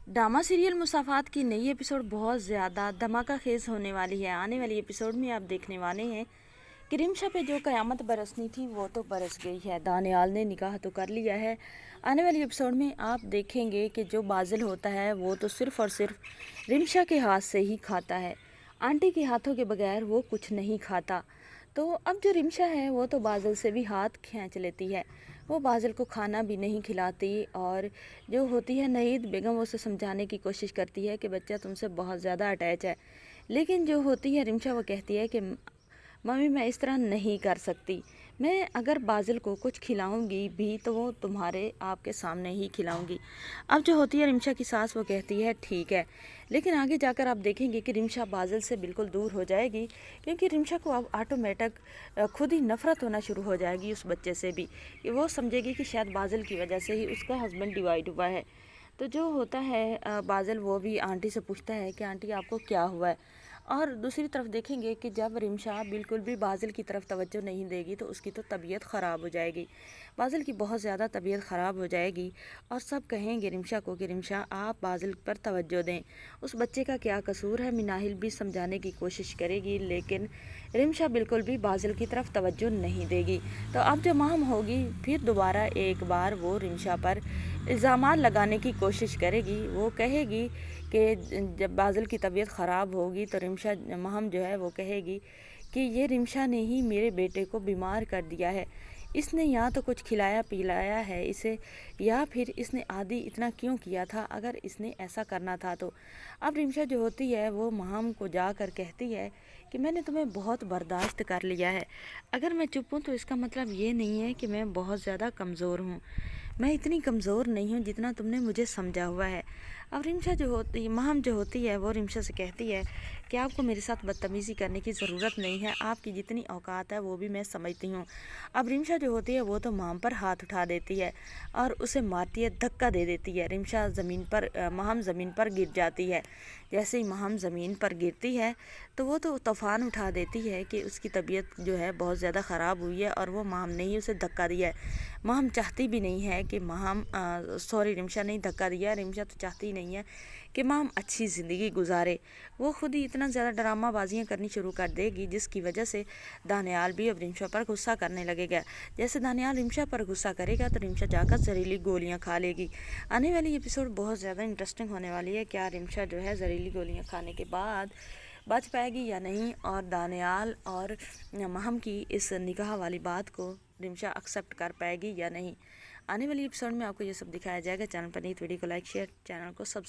Drama serial मुसाफात की नई episode बहुत ज़्यादा धमाका खेज होने वाली है। आने वाली एपिसोड में आप देखने वाले हैं कि रिमशा पे जो कयामत बरसनी थी वो तो बरस गई है। दानियाल ने निकाह तो कर लिया है। आने वाली एपिसोड में आप देखेंगे कि जो बाजिल होता है वो तो सिर्फ़ और सिर्फ रिमशा के हाथ से ही खाता है। आंटी के हाथों के बगैर वो कुछ नहीं खाता। तो अब जो रिमशा है वो तो बाजिल से भी हाथ खींच लेती है। वो बाजिल को खाना भी नहीं खिलाती और जो होती है नहीद बेगम उसे समझाने की कोशिश करती है कि बच्चा तुमसे बहुत ज़्यादा अटैच है। लेकिन जो होती है रिमशा वो कहती है कि मम्मी मैं इस तरह नहीं कर सकती। मैं अगर बाजिल को कुछ खिलाऊंगी भी तो वो तुम्हारे आपके सामने ही खिलाऊंगी। अब जो होती है रिमशा की सास वो कहती है ठीक है। लेकिन आगे जाकर आप देखेंगे कि रिमशा बाजिल से बिल्कुल दूर हो जाएगी, क्योंकि रिमशा को अब ऑटोमेटिक खुद ही नफ़रत होना शुरू हो जाएगी उस बच्चे से भी, कि वो समझेगी कि शायद बाजिल की वजह से ही उसका हस्बैंड डिवाइड हुआ है। तो जो होता है बाजिल वो भी आंटी से पूछता है कि आंटी आपको क्या हुआ है। और दूसरी तरफ देखेंगे कि जब रिमशा बिल्कुल भी बाजिल की तरफ तवज्जो नहीं देगी तो उसकी तो तबीयत ख़राब हो जाएगी। बाजिल की बहुत ज़्यादा तबीयत ख़राब हो जाएगी और सब कहेंगे रिमशा को कि रिमशा आप बाजिल पर तवज्जो दें, उस बच्चे का क्या कसूर है। मिनाहिल भी समझाने की कोशिश करेगी लेकिन रिमशा बिल्कुल भी बाजिल की तरफ तवज्जो नहीं देगी। तो अब जो माम होगी फिर दोबारा एक बार वो रिमशा पर इल्ज़ामात लगाने की कोशिश करेगी। वो कहेगी कि जब बाजिल की तबीयत ख़राब होगी तो रिमशा महम जो है वो कहेगी कि ये रिमशा ने ही मेरे बेटे को बीमार कर दिया है। इसने या तो कुछ खिलाया पिलाया है इसे, या फिर इसने आदि इतना क्यों किया था अगर इसने ऐसा करना था तो। अब रिमशा जो होती है वो महम को जाकर कहती है कि मैंने तुम्हें बहुत बर्दाश्त कर लिया है। अगर मैं चुप हूँ तो इसका मतलब ये नहीं है कि मैं बहुत ज़्यादा कमज़ोर हूँ। मैं इतनी कमज़ोर नहीं हूँ जितना तुमने मुझे समझा हुआ है। अब रिमशा जो होती है महम जो होती है वो रिमशा से कहती है कि आपको मेरे साथ बदतमीज़ी करने की ज़रूरत नहीं है, आपकी जितनी औकात है वो भी मैं समझती हूँ। अब रिमशा जो होती है वो तो महम पर हाथ उठा देती है और उसे मारती है, धक्का दे देती है। रिमशा ज़मीन पर महम ज़मीन पर गिर जाती है। जैसे ही महम ज़मीन पर गिरती है तो वो तो तूफ़ान उठा देती है कि उसकी तबीयत जो है बहुत ज़्यादा ख़राब हुई है और वो महम ने ही उसे धक्का दिया है। महम चाहती भी नहीं है कि रिमशा ने धक्का दिया। रिमशा तो चाहती नहीं है कि महम अच्छी ज़िंदगी गुजारे। वो खुद ही इतना ज़्यादा ड्रामाबाजियाँ करनी शुरू कर देगी जिसकी वजह से दानियाल भी अब रिमशा पर गुस्सा करने लगेगा। जैसे दानियाल रिमशा पर गुस्सा करेगा तो रिमशा जाकर जहरीली गोलियाँ खा लेगी। आने वाली एपिसोड बहुत ज़्यादा इंटरेस्टिंग होने वाली है। क्या रिमशा जो है जहरीली गोलियाँ खाने के बाद बच पाएगी या नहीं, और दानियाल और महम की इस निकाह वाली बात को रिमशा एक्सेप्ट कर पाएगी या नहीं। आने वाली एपिसोड में आपको ये सब दिखाया जाएगा। चैनल पर नहीं तो वीडियो को लाइक शेयर, चैनल को सब्सक्राइब